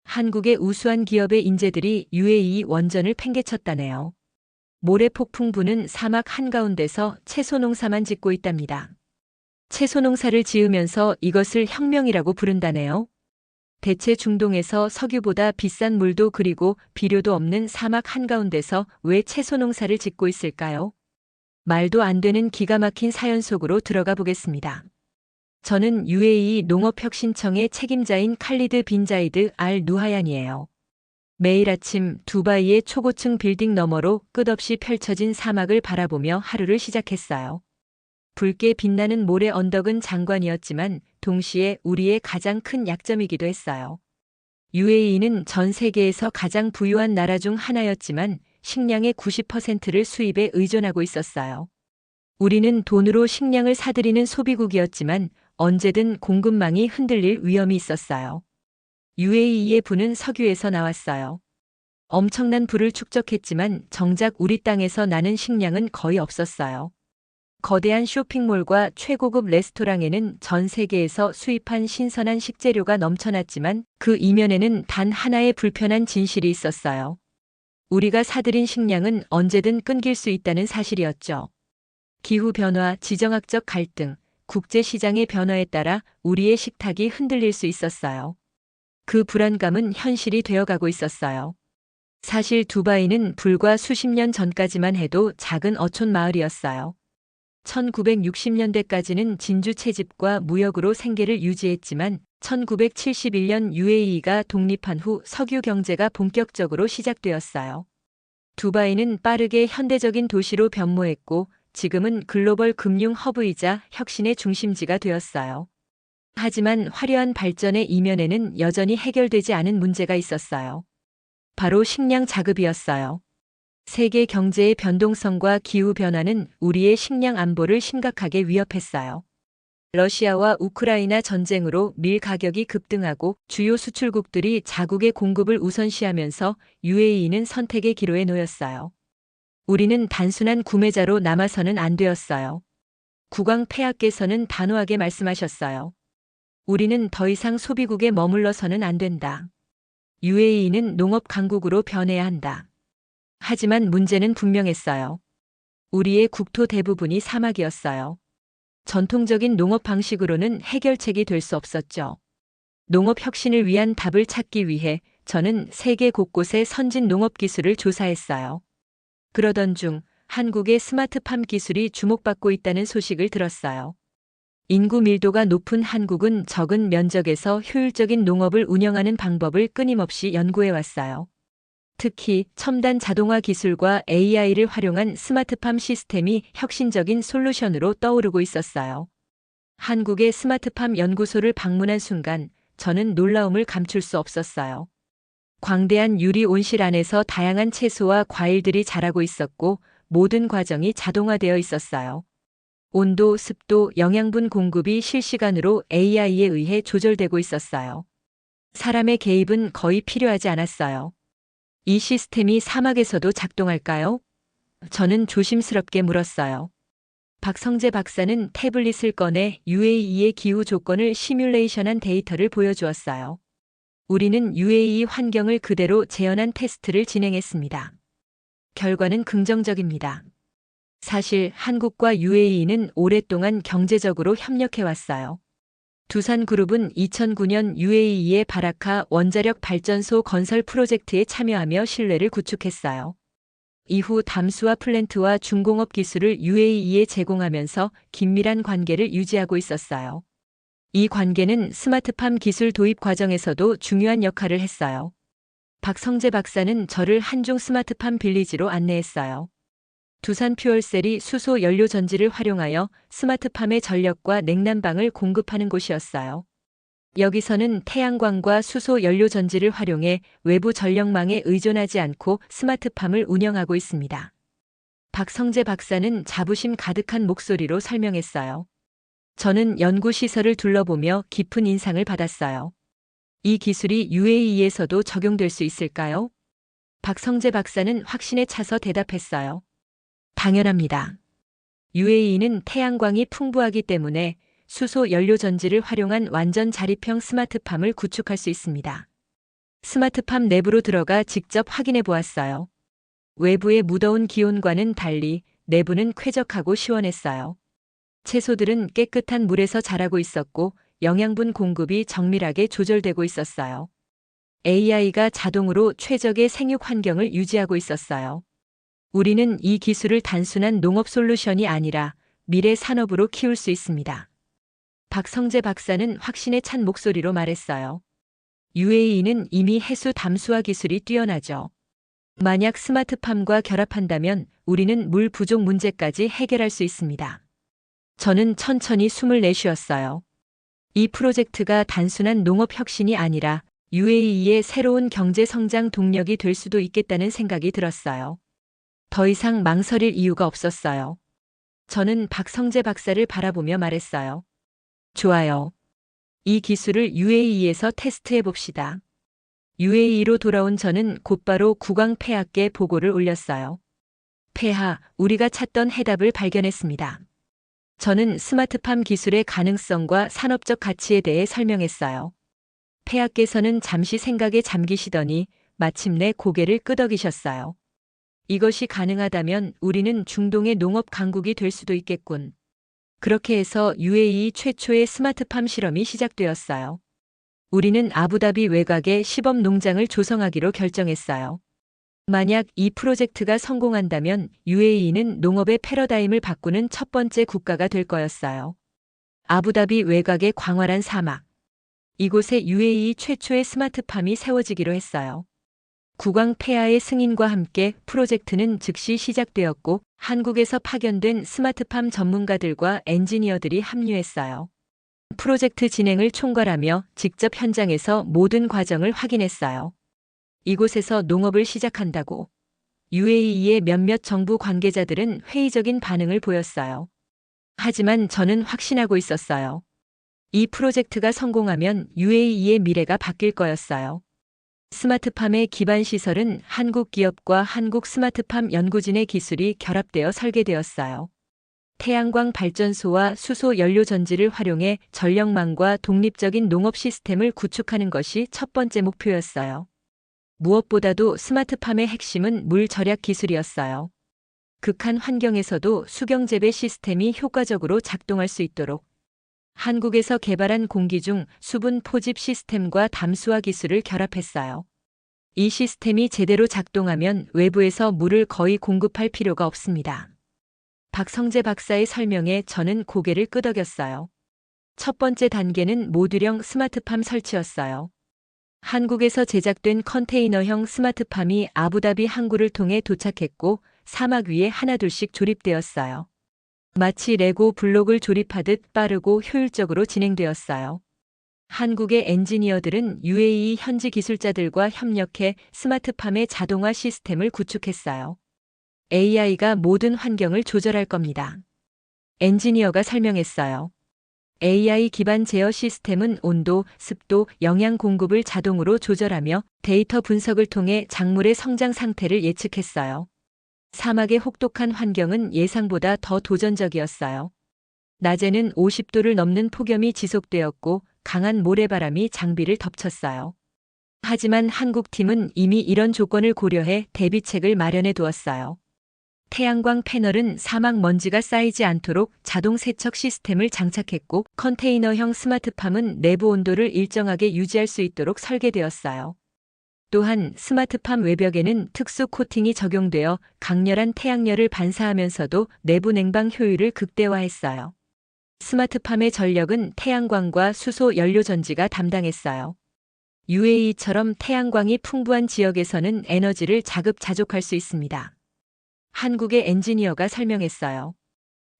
한국의 우수한 기업의 인재들이 UAE 원전을 팽개쳤다네요. 모래 폭풍 부는 사막 한가운데서 채소 농사만 짓고 있답니다. 채소 농사를 지으면서 이것을 혁명이라고 부른다네요. 대체 중동에서 석유보다 비싼 물도 그리고 비료도 없는 사막 한가운데서 왜 채소 농사를 짓고 있을까요? 말도 안 되는 기가 막힌 사연 속으로 들어가 보겠습니다. 저는 UAE 농업혁신청의 책임자인 칼리드 빈 자이드 알 누하얀이에요. 매일 아침 두바이의 초고층 빌딩 너머로 끝없이 펼쳐진 사막을 바라보며 하루를 시작했어요. 붉게 빛나는 모래 언덕은 장관이었지만 동시에 우리의 가장 큰 약점이기도 했어요. UAE는 전 세계에서 가장 부유한 나라 중 하나였지만 식량의 90%를 수입에 의존하고 있었어요. 우리는 돈으로 식량을 사들이는 소비국이었지만 언제든 공급망이 흔들릴 위험이 있었어요. UAE의 부는 석유에서 나왔어요. 엄청난 부를 축적했지만 정작 우리 땅에서 나는 식량은 거의 없었어요. 거대한 쇼핑몰과 최고급 레스토랑에는 전 세계에서 수입한 신선한 식재료가 넘쳐났지만 그 이면에는 단 하나의 불편한 진실이 있었어요. 우리가 사들인 식량은 언제든 끊길 수 있다는 사실이었죠. 기후변화, 지정학적 갈등, 국제시장의 변화에 따라 우리의 식탁이 흔들릴 수 있었어요. 그 불안감은 현실이 되어가고 있었어요. 사실 두바이는 불과 수십 년 전까지만 해도 작은 어촌 마을이었어요. 1960년대까지는 진주 채집과 무역으로 생계를 유지했지만 1971년 UAE가 독립한 후 석유 경제가 본격적으로 시작되었어요. 두바이는 빠르게 현대적인 도시로 변모했고 지금은 글로벌 금융 허브이자 혁신의 중심지가 되었어요. 하지만 화려한 발전의 이면에는 여전히 해결되지 않은 문제가 있었어요. 바로 식량 자급이었어요. 세계 경제의 변동성과 기후변화는 우리의 식량 안보를 심각하게 위협했어요. 러시아와 우크라이나 전쟁으로 밀 가격이 급등하고 주요 수출국들이 자국의 공급을 우선시하면서 UAE는 선택의 기로에 놓였어요. 우리는 단순한 구매자로 남아서는 안 되었어요. 국왕 폐하께서는 단호하게 말씀하셨어요. 우리는 더 이상 소비국에 머물러서는 안 된다. UAE는 농업 강국으로 변해야 한다. 하지만 문제는 분명했어요. 우리의 국토 대부분이 사막이었어요. 전통적인 농업 방식으로는 해결책이 될 수 없었죠. 농업 혁신을 위한 답을 찾기 위해 저는 세계 곳곳의 선진 농업 기술을 조사했어요. 그러던 중 한국의 스마트팜 기술이 주목받고 있다는 소식을 들었어요. 인구 밀도가 높은 한국은 적은 면적에서 효율적인 농업을 운영하는 방법을 끊임없이 연구해 왔어요. 특히 첨단 자동화 기술과 AI를 활용한 스마트팜 시스템이 혁신적인 솔루션으로 떠오르고 있었어요. 한국의 스마트팜 연구소를 방문한 순간 저는 놀라움을 감출 수 없었어요. 광대한 유리 온실 안에서 다양한 채소와 과일들이 자라고 있었고 모든 과정이 자동화되어 있었어요. 온도, 습도, 영양분 공급이 실시간으로 AI에 의해 조절되고 있었어요. 사람의 개입은 거의 필요하지 않았어요. 이 시스템이 사막에서도 작동할까요? 저는 조심스럽게 물었어요. 박성재 박사는 태블릿을 꺼내 UAE의 기후 조건을 시뮬레이션한 데이터를 보여주었어요. 우리는 UAE 환경을 그대로 재현한 테스트를 진행했습니다. 결과는 긍정적입니다. 사실 한국과 UAE는 오랫동안 경제적으로 협력해왔어요. 두산그룹은 2009년 UAE의 바라카 원자력 발전소 건설 프로젝트에 참여하며 신뢰를 구축했어요. 이후 담수화 플랜트와 중공업 기술을 UAE에 제공하면서 긴밀한 관계를 유지하고 있었어요. 이 관계는 스마트팜 기술 도입 과정에서도 중요한 역할을 했어요. 박성재 박사는 저를 한중 스마트팜 빌리지로 안내했어요. 두산 퓨얼셀이 수소 연료 전지를 활용하여 스마트팜의 전력과 냉난방을 공급하는 곳이었어요. 여기서는 태양광과 수소 연료 전지를 활용해 외부 전력망에 의존하지 않고 스마트팜을 운영하고 있습니다. 박성재 박사는 자부심 가득한 목소리로 설명했어요. 저는 연구시설을 둘러보며 깊은 인상을 받았어요. 이 기술이 UAE에서도 적용될 수 있을까요? 박성재 박사는 확신에 차서 대답했어요. 당연합니다. UAE는 태양광이 풍부하기 때문에 수소 연료 전지를 활용한 완전 자립형 스마트팜을 구축할 수 있습니다. 스마트팜 내부로 들어가 직접 확인해 보았어요. 외부의 무더운 기온과는 달리 내부는 쾌적하고 시원했어요. 채소들은 깨끗한 물에서 자라고 있었고 영양분 공급이 정밀하게 조절되고 있었어요. AI가 자동으로 최적의 생육 환경을 유지하고 있었어요. 우리는 이 기술을 단순한 농업 솔루션이 아니라 미래 산업으로 키울 수 있습니다. 박성재 박사는 확신에 찬 목소리로 말했어요. UAE는 이미 해수 담수화 기술이 뛰어나죠. 만약 스마트팜과 결합한다면 우리는 물 부족 문제까지 해결할 수 있습니다. 저는 천천히 숨을 내쉬었어요. 이 프로젝트가 단순한 농업 혁신이 아니라 UAE의 새로운 경제 성장 동력이 될 수도 있겠다는 생각이 들었어요. 더 이상 망설일 이유가 없었어요. 저는 박성재 박사를 바라보며 말했어요. 좋아요. 이 기술을 UAE에서 테스트해 봅시다. UAE로 돌아온 저는 곧바로 국왕 폐하께 보고를 올렸어요. 폐하, 우리가 찾던 해답을 발견했습니다. 저는 스마트팜 기술의 가능성과 산업적 가치에 대해 설명했어요. 폐하께서는 잠시 생각에 잠기시더니 마침내 고개를 끄덕이셨어요. 이것이 가능하다면 우리는 중동의 농업 강국이 될 수도 있겠군. 그렇게 해서 UAE 최초의 스마트팜 실험이 시작되었어요. 우리는 아부다비 외곽에 시범 농장을 조성하기로 결정했어요. 만약 이 프로젝트가 성공한다면 UAE는 농업의 패러다임을 바꾸는 첫 번째 국가가 될 거였어요. 아부다비 외곽의 광활한 사막. 이곳에 UAE 최초의 스마트팜이 세워지기로 했어요. 국왕 폐하의 승인과 함께 프로젝트는 즉시 시작되었고 한국에서 파견된 스마트팜 전문가들과 엔지니어들이 합류했어요. 프로젝트 진행을 총괄하며 직접 현장에서 모든 과정을 확인했어요. 이곳에서 농업을 시작한다고. UAE의 몇몇 정부 관계자들은 회의적인 반응을 보였어요. 하지만 저는 확신하고 있었어요. 이 프로젝트가 성공하면 UAE의 미래가 바뀔 거였어요. 스마트팜의 기반 시설은 한국 기업과 한국 스마트팜 연구진의 기술이 결합되어 설계되었어요. 태양광 발전소와 수소 연료 전지를 활용해 전력망과 독립적인 농업 시스템을 구축하는 것이 첫 번째 목표였어요. 무엇보다도 스마트팜의 핵심은 물 절약 기술이었어요. 극한 환경에서도 수경 재배 시스템이 효과적으로 작동할 수 있도록 한국에서 개발한 공기 중 수분 포집 시스템과 담수화 기술을 결합했어요. 이 시스템이 제대로 작동하면 외부에서 물을 거의 공급할 필요가 없습니다. 박성재 박사의 설명에 저는 고개를 끄덕였어요. 첫 번째 단계는 모듈형 스마트팜 설치였어요. 한국에서 제작된 컨테이너형 스마트팜이 아부다비 항구를 통해 도착했고 사막 위에 하나둘씩 조립되었어요. 마치 레고 블록을 조립하듯 빠르고 효율적으로 진행되었어요. 한국의 엔지니어들은 UAE 현지 기술자들과 협력해 스마트팜의 자동화 시스템을 구축했어요. AI가 모든 환경을 조절할 겁니다. 엔지니어가 설명했어요. AI 기반 제어 시스템은 온도, 습도, 영양 공급을 자동으로 조절하며 데이터 분석을 통해 작물의 성장 상태를 예측했어요. 사막의 혹독한 환경은 예상보다 더 도전적이었어요. 낮에는 50도를 넘는 폭염이 지속되었고 강한 모래바람이 장비를 덮쳤어요. 하지만 한국팀은 이미 이런 조건을 고려해 대비책을 마련해 두었어요. 태양광 패널은 사막 먼지가 쌓이지 않도록 자동 세척 시스템을 장착했고 컨테이너형 스마트팜은 내부 온도를 일정하게 유지할 수 있도록 설계되었어요. 또한 스마트팜 외벽에는 특수 코팅이 적용되어 강렬한 태양열을 반사하면서도 내부 냉방 효율을 극대화했어요. 스마트팜의 전력은 태양광과 수소 연료 전지가 담당했어요. UAE처럼 태양광이 풍부한 지역에서는 에너지를 자급자족할 수 있습니다. 한국의 엔지니어가 설명했어요.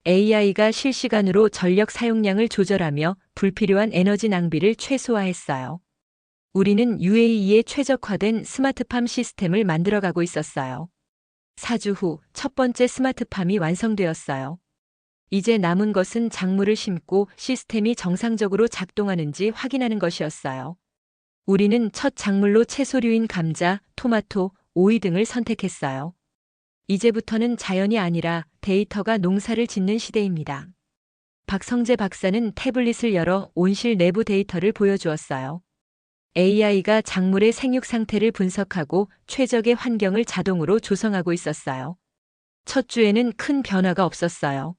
AI가 실시간으로 전력 사용량을 조절하며 불필요한 에너지 낭비를 최소화했어요. 우리는 UAE에 최적화된 스마트팜 시스템을 만들어가고 있었어요. 4주 후 첫 번째 스마트팜이 완성되었어요. 이제 남은 것은 작물을 심고 시스템이 정상적으로 작동하는지 확인하는 것이었어요. 우리는 첫 작물로 채소류인 감자, 토마토, 오이 등을 선택했어요. 이제부터는 자연이 아니라 데이터가 농사를 짓는 시대입니다. 박성재 박사는 태블릿을 열어 온실 내부 데이터를 보여주었어요. AI가 작물의 생육 상태를 분석하고 최적의 환경을 자동으로 조성하고 있었어요. 첫 주에는 큰 변화가 없었어요.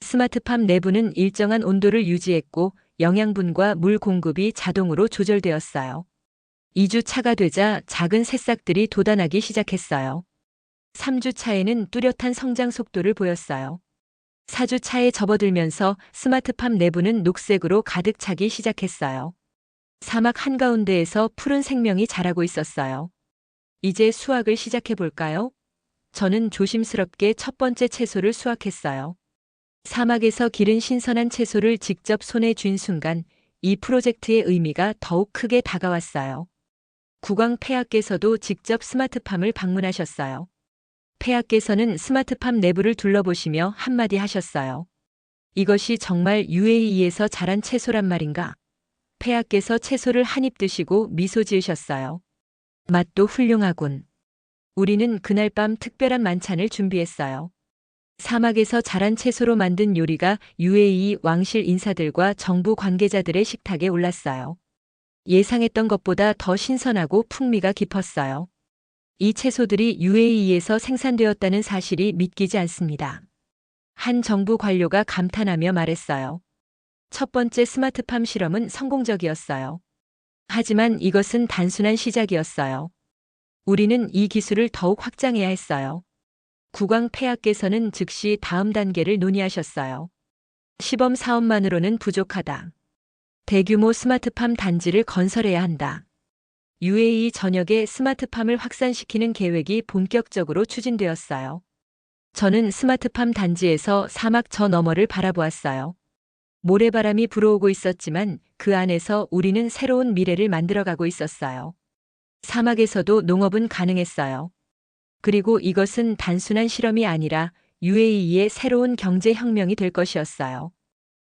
스마트팜 내부는 일정한 온도를 유지했고 영양분과 물 공급이 자동으로 조절되었어요. 2주 차가 되자 작은 새싹들이 돋아나기 시작했어요. 3주 차에는 뚜렷한 성장 속도를 보였어요. 4주 차에 접어들면서 스마트팜 내부는 녹색으로 가득 차기 시작했어요. 사막 한가운데에서 푸른 생명이 자라고 있었어요. 이제 수확을 시작해 볼까요? 저는 조심스럽게 첫 번째 채소를 수확했어요. 사막에서 기른 신선한 채소를 직접 손에 쥔 순간 이 프로젝트의 의미가 더욱 크게 다가왔어요. 국왕 폐하께서도 직접 스마트팜을 방문하셨어요. 폐하께서는 스마트팜 내부를 둘러보시며 한마디 하셨어요. 이것이 정말 UAE에서 자란 채소란 말인가? 폐하께서 채소를 한 입 드시고 미소 지으셨어요. 맛도 훌륭하군. 우리는 그날 밤 특별한 만찬을 준비했어요. 사막에서 자란 채소로 만든 요리가 UAE 왕실 인사들과 정부 관계자들의 식탁에 올랐어요. 예상했던 것보다 더 신선하고 풍미가 깊었어요. 이 채소들이 UAE에서 생산되었다는 사실이 믿기지 않습니다. 한 정부 관료가 감탄하며 말했어요. 첫 번째 스마트팜 실험은 성공적이었어요. 하지만 이것은 단순한 시작이었어요. 우리는 이 기술을 더욱 확장해야 했어요. 국왕 폐하께서는 즉시 다음 단계를 논의하셨어요. 시범 사업만으로는 부족하다. 대규모 스마트팜 단지를 건설해야 한다. UAE 전역에 스마트팜을 확산시키는 계획이 본격적으로 추진되었어요. 저는 스마트팜 단지에서 사막 저 너머를 바라보았어요. 모래바람이 불어오고 있었지만 그 안에서 우리는 새로운 미래를 만들어가고 있었어요. 사막에서도 농업은 가능했어요. 그리고 이것은 단순한 실험이 아니라 UAE의 새로운 경제혁명이 될 것이었어요.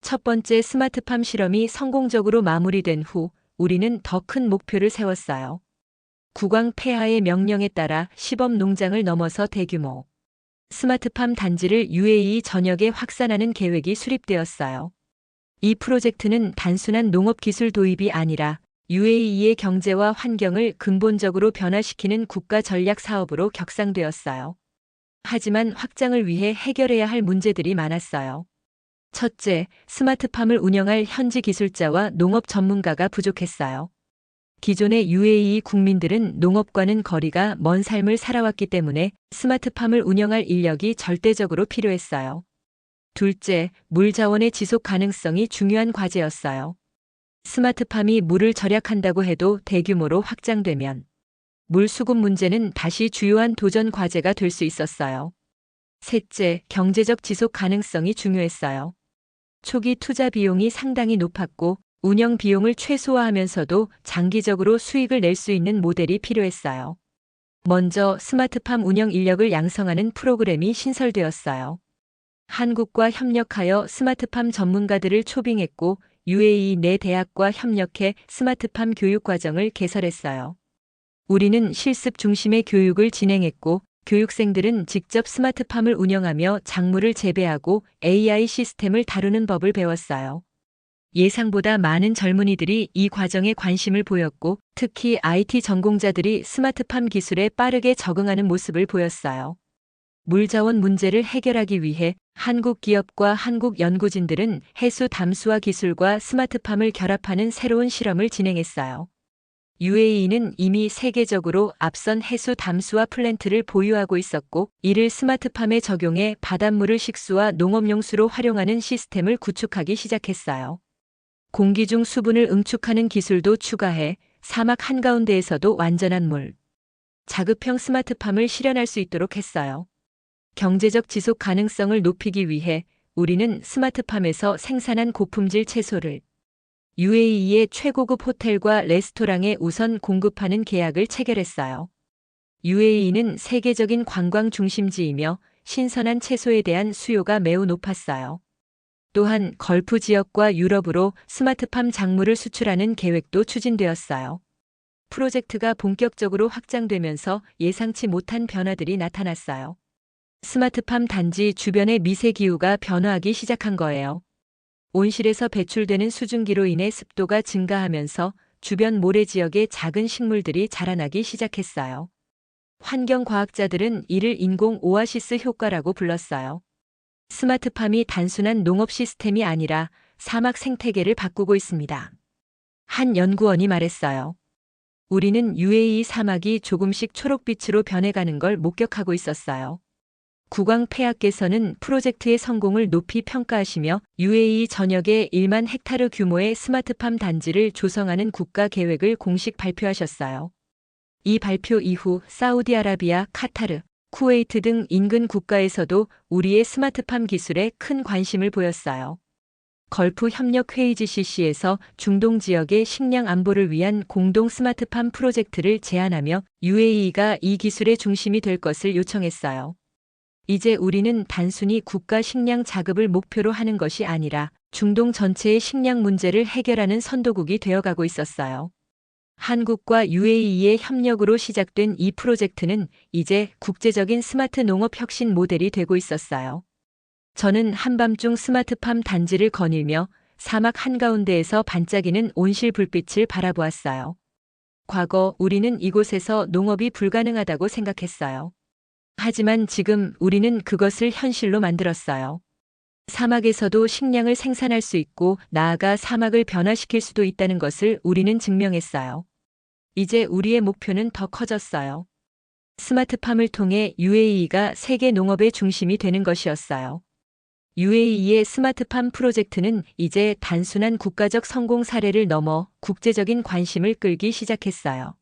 첫 번째 스마트팜 실험이 성공적으로 마무리된 후 우리는 더 큰 목표를 세웠어요. 국왕 폐하의 명령에 따라 시범 농장을 넘어서 대규모 스마트팜 단지를 UAE 전역에 확산하는 계획이 수립되었어요. 이 프로젝트는 단순한 농업 기술 도입이 아니라 UAE의 경제와 환경을 근본적으로 변화시키는 국가 전략 사업으로 격상되었어요. 하지만 확장을 위해 해결해야 할 문제들이 많았어요. 첫째, 스마트팜을 운영할 현지 기술자와 농업 전문가가 부족했어요. 기존의 UAE 국민들은 농업과는 거리가 먼 삶을 살아왔기 때문에 스마트팜을 운영할 인력이 절대적으로 필요했어요. 둘째, 물 자원의 지속 가능성이 중요한 과제였어요. 스마트팜이 물을 절약한다고 해도 대규모로 확장되면 물 수급 문제는 다시 주요한 도전 과제가 될 수 있었어요. 셋째, 경제적 지속 가능성이 중요했어요. 초기 투자 비용이 상당히 높았고 운영 비용을 최소화하면서도 장기적으로 수익을 낼 수 있는 모델이 필요했어요. 먼저 스마트팜 운영 인력을 양성하는 프로그램이 신설되었어요. 한국과 협력하여 스마트팜 전문가들을 초빙했고 UAE 내 대학과 협력해 스마트팜 교육 과정을 개설했어요. 우리는 실습 중심의 교육을 진행했고 교육생들은 직접 스마트팜을 운영하며 작물을 재배하고 AI 시스템을 다루는 법을 배웠어요. 예상보다 많은 젊은이들이 이 과정에 관심을 보였고 특히 IT 전공자들이 스마트팜 기술에 빠르게 적응하는 모습을 보였어요. 물자원 문제를 해결하기 위해 한국 기업과 한국 연구진들은 해수 담수화 기술과 스마트팜을 결합하는 새로운 실험을 진행했어요. UAE는 이미 세계적으로 앞선 해수 담수화 플랜트를 보유하고 있었고 이를 스마트팜에 적용해 바닷물을 식수와 농업용수로 활용하는 시스템을 구축하기 시작했어요. 공기 중 수분을 응축하는 기술도 추가해 사막 한가운데에서도 완전한 물, 자급형 스마트팜을 실현할 수 있도록 했어요. 경제적 지속 가능성을 높이기 위해 우리는 스마트팜에서 생산한 고품질 채소를 UAE의 최고급 호텔과 레스토랑에 우선 공급하는 계약을 체결했어요. UAE는 세계적인 관광 중심지이며 신선한 채소에 대한 수요가 매우 높았어요. 또한 걸프 지역과 유럽으로 스마트팜 작물을 수출하는 계획도 추진되었어요. 프로젝트가 본격적으로 확장되면서 예상치 못한 변화들이 나타났어요. 스마트팜 단지 주변의 미세기후가 변화하기 시작한 거예요. 온실에서 배출되는 수증기로 인해 습도가 증가하면서 주변 모래 지역에 작은 식물들이 자라나기 시작했어요. 환경과학자들은 이를 인공 오아시스 효과라고 불렀어요. 스마트팜이 단순한 농업 시스템이 아니라 사막 생태계를 바꾸고 있습니다. 한 연구원이 말했어요. 우리는 UAE 사막이 조금씩 초록빛으로 변해가는 걸 목격하고 있었어요. 국왕 폐하께서는 프로젝트의 성공을 높이 평가하시며 UAE 전역에 1만 헥타르 규모의 스마트팜 단지를 조성하는 국가 계획을 공식 발표하셨어요. 이 발표 이후 사우디아라비아, 카타르, 쿠웨이트 등 인근 국가에서도 우리의 스마트팜 기술에 큰 관심을 보였어요. 걸프 협력 회의 GCC에서 중동 지역의 식량 안보를 위한 공동 스마트팜 프로젝트를 제안하며 UAE가 이 기술의 중심이 될 것을 요청했어요. 이제 우리는 단순히 국가 식량 자급을 목표로 하는 것이 아니라 중동 전체의 식량 문제를 해결하는 선도국이 되어가고 있었어요. 한국과 UAE의 협력으로 시작된 이 프로젝트는 이제 국제적인 스마트 농업 혁신 모델이 되고 있었어요. 저는 한밤중 스마트팜 단지를 거닐며 사막 한가운데에서 반짝이는 온실 불빛을 바라보았어요. 과거 우리는 이곳에서 농업이 불가능하다고 생각했어요. 하지만 지금 우리는 그것을 현실로 만들었어요. 사막에서도 식량을 생산할 수 있고 나아가 사막을 변화시킬 수도 있다는 것을 우리는 증명했어요. 이제 우리의 목표는 더 커졌어요. 스마트팜을 통해 UAE가 세계 농업의 중심이 되는 것이었어요. UAE의 스마트팜 프로젝트는 이제 단순한 국가적 성공 사례를 넘어 국제적인 관심을 끌기 시작했어요.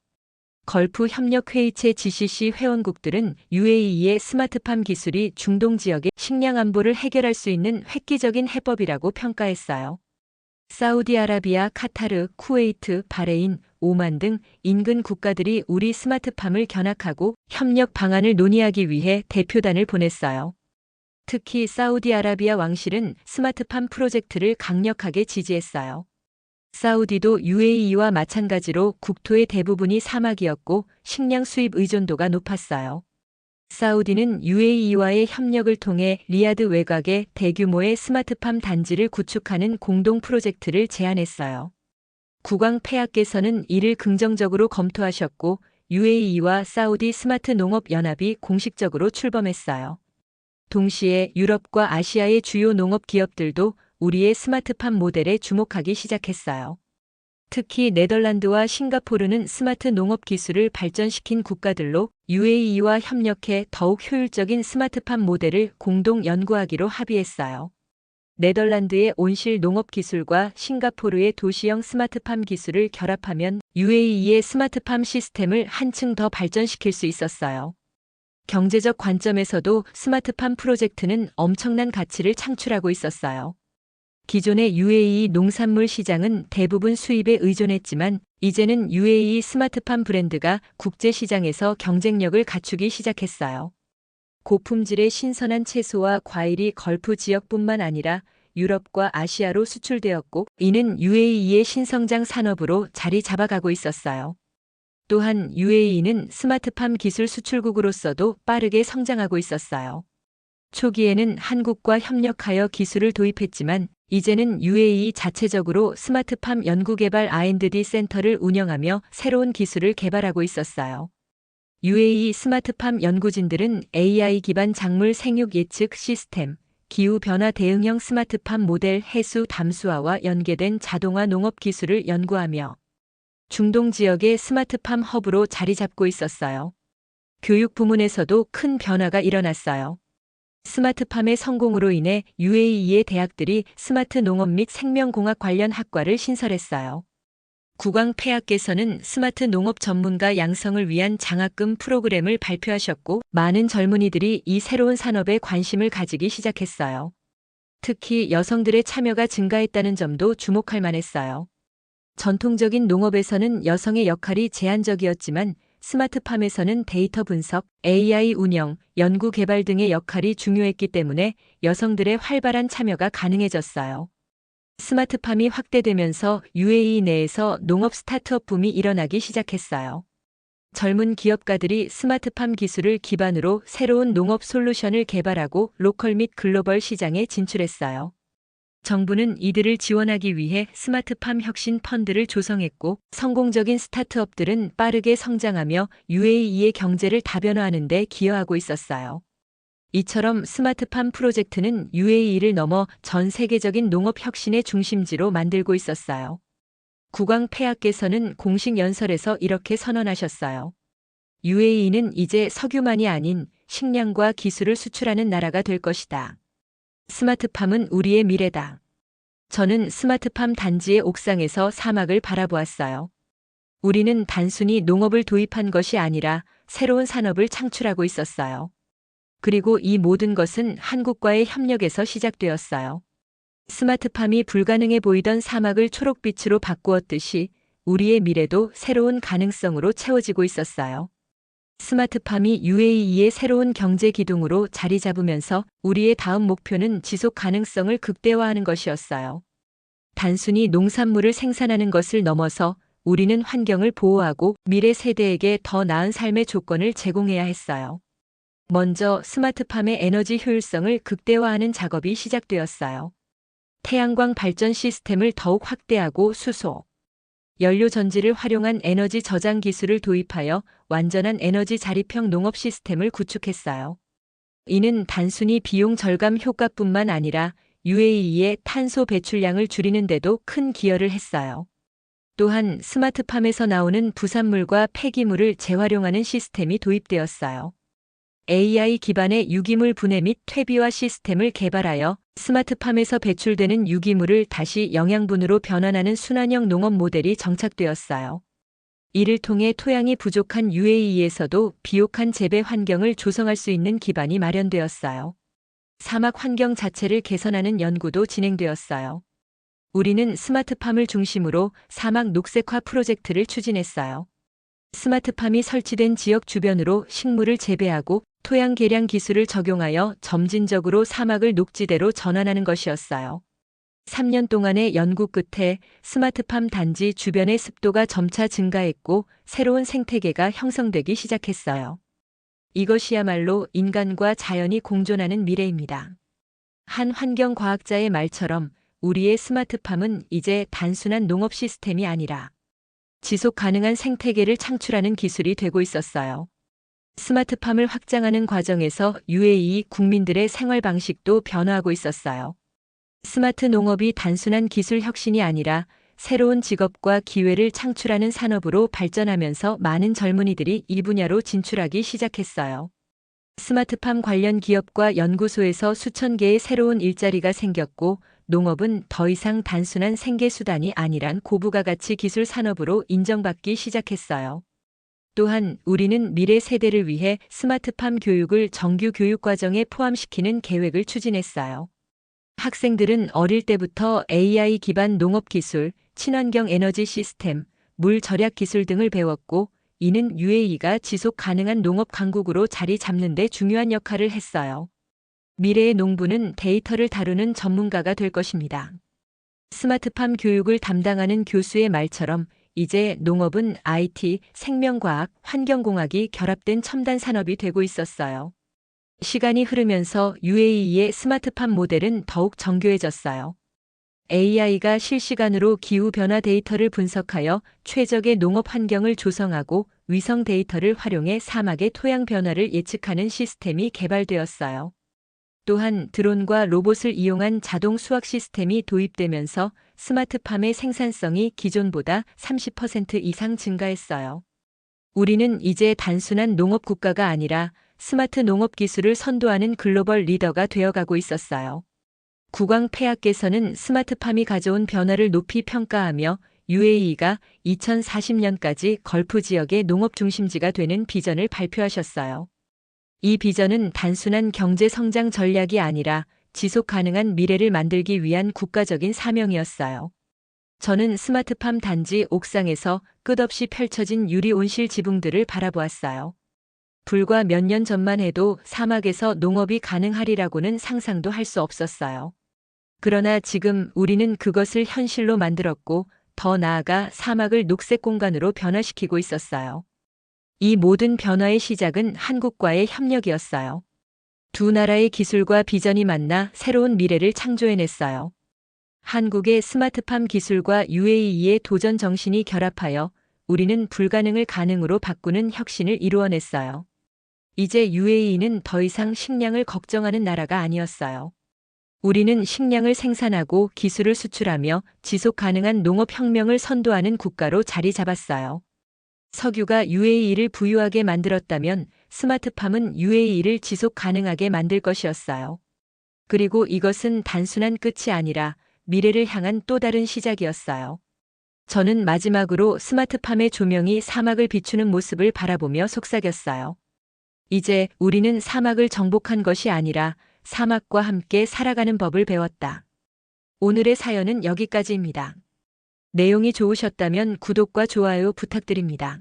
걸프 협력회의체 GCC 회원국들은 UAE의 스마트팜 기술이 중동 지역의 식량 안보를 해결할 수 있는 획기적인 해법이라고 평가했어요. 사우디아라비아, 카타르, 쿠웨이트, 바레인, 오만 등 인근 국가들이 우리 스마트팜을 견학하고 협력 방안을 논의하기 위해 대표단을 보냈어요. 특히 사우디아라비아 왕실은 스마트팜 프로젝트를 강력하게 지지했어요. 사우디도 UAE와 마찬가지로 국토의 대부분이 사막이었고 식량 수입 의존도가 높았어요. 사우디는 UAE와의 협력을 통해 리야드 외곽에 대규모의 스마트팜 단지를 구축하는 공동 프로젝트를 제안했어요. 국왕 폐하께서는 이를 긍정적으로 검토하셨고 UAE와 사우디 스마트 농업 연합이 공식적으로 출범했어요. 동시에 유럽과 아시아의 주요 농업 기업들도 우리의 스마트팜 모델에 주목하기 시작했어요. 특히 네덜란드와 싱가포르는 스마트 농업 기술을 발전시킨 국가들로 UAE와 협력해 더욱 효율적인 스마트팜 모델을 공동 연구하기로 합의했어요. 네덜란드의 온실 농업 기술과 싱가포르의 도시형 스마트팜 기술을 결합하면 UAE의 스마트팜 시스템을 한층 더 발전시킬 수 있었어요. 경제적 관점에서도 스마트팜 프로젝트는 엄청난 가치를 창출하고 있었어요. 기존의 UAE 농산물 시장은 대부분 수입에 의존했지만 이제는 UAE 스마트팜 브랜드가 국제 시장에서 경쟁력을 갖추기 시작했어요. 고품질의 신선한 채소와 과일이 걸프 지역뿐만 아니라 유럽과 아시아로 수출되었고 이는 UAE의 신성장 산업으로 자리 잡아가고 있었어요. 또한 UAE는 스마트팜 기술 수출국으로서도 빠르게 성장하고 있었어요. 초기에는 한국과 협력하여 기술을 도입했지만 이제는 UAE 자체적으로 스마트팜 연구개발 R&D 센터를 운영하며 새로운 기술을 개발하고 있었어요. UAE 스마트팜 연구진들은 AI 기반 작물 생육 예측 시스템, 기후변화 대응형 스마트팜 모델 해수 담수화와 연계된 자동화 농업 기술을 연구하며 중동 지역의 스마트팜 허브로 자리 잡고 있었어요. 교육 부문에서도 큰 변화가 일어났어요. 스마트팜의 성공으로 인해 UAE의 대학들이 스마트 농업 및 생명공학 관련 학과를 신설했어요. 국왕 폐하께서는 스마트 농업 전문가 양성을 위한 장학금 프로그램을 발표하셨고 많은 젊은이들이 이 새로운 산업에 관심을 가지기 시작했어요. 특히 여성들의 참여가 증가했다는 점도 주목할 만했어요. 전통적인 농업에서는 여성의 역할이 제한적이었지만 스마트팜에서는 데이터 분석, AI 운영, 연구 개발 등의 역할이 중요했기 때문에 여성들의 활발한 참여가 가능해졌어요. 스마트팜이 확대되면서 UAE 내에서 농업 스타트업 붐이 일어나기 시작했어요. 젊은 기업가들이 스마트팜 기술을 기반으로 새로운 농업 솔루션을 개발하고 로컬 및 글로벌 시장에 진출했어요. 정부는 이들을 지원하기 위해 스마트팜 혁신 펀드를 조성했고 성공적인 스타트업들은 빠르게 성장하며 UAE의 경제를 다변화하는 데 기여하고 있었어요. 이처럼 스마트팜 프로젝트는 UAE를 넘어 전 세계적인 농업 혁신의 중심지로 만들고 있었어요. 국왕 폐하께서는 공식 연설에서 이렇게 선언하셨어요. UAE는 이제 석유만이 아닌 식량과 기술을 수출하는 나라가 될 것이다. 스마트팜은 우리의 미래다. 저는 스마트팜 단지의 옥상에서 사막을 바라보았어요. 우리는 단순히 농업을 도입한 것이 아니라 새로운 산업을 창출하고 있었어요. 그리고 이 모든 것은 한국과의 협력에서 시작되었어요. 스마트팜이 불가능해 보이던 사막을 초록빛으로 바꾸었듯이 우리의 미래도 새로운 가능성으로 채워지고 있었어요. 스마트팜이 UAE의 새로운 경제 기둥으로 자리 잡으면서 우리의 다음 목표는 지속 가능성을 극대화하는 것이었어요. 단순히 농산물을 생산하는 것을 넘어서 우리는 환경을 보호하고 미래 세대에게 더 나은 삶의 조건을 제공해야 했어요. 먼저 스마트팜의 에너지 효율성을 극대화하는 작업이 시작되었어요. 태양광 발전 시스템을 더욱 확대하고 수소, 연료 전지를 활용한 에너지 저장 기술을 도입하여 완전한 에너지 자립형 농업 시스템을 구축했어요. 이는 단순히 비용 절감 효과뿐만 아니라 UAE의 탄소 배출량을 줄이는 데도 큰 기여를 했어요. 또한 스마트팜에서 나오는 부산물과 폐기물을 재활용하는 시스템이 도입되었어요. AI 기반의 유기물 분해 및 퇴비화 시스템을 개발하여 스마트팜에서 배출되는 유기물을 다시 영양분으로 변환하는 순환형 농업 모델이 정착되었어요. 이를 통해 토양이 부족한 UAE에서도 비옥한 재배 환경을 조성할 수 있는 기반이 마련되었어요. 사막 환경 자체를 개선하는 연구도 진행되었어요. 우리는 스마트팜을 중심으로 사막 녹색화 프로젝트를 추진했어요. 스마트팜이 설치된 지역 주변으로 식물을 재배하고 토양 개량 기술을 적용하여 점진적으로 사막을 녹지대로 전환하는 것이었어요. 3년 동안의 연구 끝에 스마트팜 단지 주변의 습도가 점차 증가했고 새로운 생태계가 형성되기 시작했어요. 이것이야말로 인간과 자연이 공존하는 미래입니다. 한 환경과학자의 말처럼 우리의 스마트팜은 이제 단순한 농업 시스템이 아니라 지속 가능한 생태계를 창출하는 기술이 되고 있었어요. 스마트팜을 확장하는 과정에서 UAE 국민들의 생활 방식도 변화하고 있었어요. 스마트 농업이 단순한 기술 혁신이 아니라 새로운 직업과 기회를 창출하는 산업으로 발전하면서 많은 젊은이들이 이 분야로 진출하기 시작했어요. 스마트팜 관련 기업과 연구소에서 수천 개의 새로운 일자리가 생겼고 농업은 더 이상 단순한 생계수단이 아니란 고부가 가치 기술 산업으로 인정받기 시작했어요. 또한 우리는 미래 세대를 위해 스마트팜 교육을 정규 교육과정에 포함시키는 계획을 추진했어요. 학생들은 어릴 때부터 AI 기반 농업 기술, 친환경 에너지 시스템, 물 절약 기술 등을 배웠고 이는 UAE가 지속 가능한 농업 강국으로 자리 잡는 데 중요한 역할을 했어요. 미래의 농부는 데이터를 다루는 전문가가 될 것입니다. 스마트팜 교육을 담당하는 교수의 말처럼 이제 농업은 IT, 생명과학, 환경공학이 결합된 첨단 산업이 되고 있었어요. 시간이 흐르면서 UAE의 스마트팜 모델은 더욱 정교해졌어요. AI가 실시간으로 기후변화 데이터를 분석하여 최적의 농업 환경을 조성하고 위성 데이터를 활용해 사막의 토양 변화를 예측하는 시스템이 개발되었어요. 또한 드론과 로봇을 이용한 자동 수확 시스템이 도입되면서 스마트팜의 생산성이 기존보다 30% 이상 증가했어요. 우리는 이제 단순한 농업 국가가 아니라 스마트 농업 기술을 선도하는 글로벌 리더가 되어가고 있었어요. 국왕 폐하께서는 스마트팜이 가져온 변화를 높이 평가하며 UAE가 2040년까지 걸프 지역의 농업 중심지가 되는 비전을 발표하셨어요. 이 비전은 단순한 경제 성장 전략이 아니라 지속 가능한 미래를 만들기 위한 국가적인 사명이었어요. 저는 스마트팜 단지 옥상에서 끝없이 펼쳐진 유리 온실 지붕들을 바라보았어요. 불과 몇 년 전만 해도 사막에서 농업이 가능하리라고는 상상도 할 수 없었어요. 그러나 지금 우리는 그것을 현실로 만들었고 더 나아가 사막을 녹색 공간으로 변화시키고 있었어요. 이 모든 변화의 시작은 한국과의 협력이었어요. 두 나라의 기술과 비전이 만나 새로운 미래를 창조해냈어요. 한국의 스마트팜 기술과 UAE의 도전 정신이 결합하여 우리는 불가능을 가능으로 바꾸는 혁신을 이루어냈어요. 이제 UAE는 더 이상 식량을 걱정하는 나라가 아니었어요. 우리는 식량을 생산하고 기술을 수출하며 지속 가능한 농업혁명을 선도하는 국가로 자리 잡았어요. 석유가 UAE를 부유하게 만들었다면 스마트팜은 UAE를 지속 가능하게 만들 것이었어요. 그리고 이것은 단순한 끝이 아니라 미래를 향한 또 다른 시작이었어요. 저는 마지막으로 스마트팜의 조명이 사막을 비추는 모습을 바라보며 속삭였어요. 이제 우리는 사막을 정복한 것이 아니라 사막과 함께 살아가는 법을 배웠다. 오늘의 사연은 여기까지입니다. 내용이 좋으셨다면 구독과 좋아요 부탁드립니다.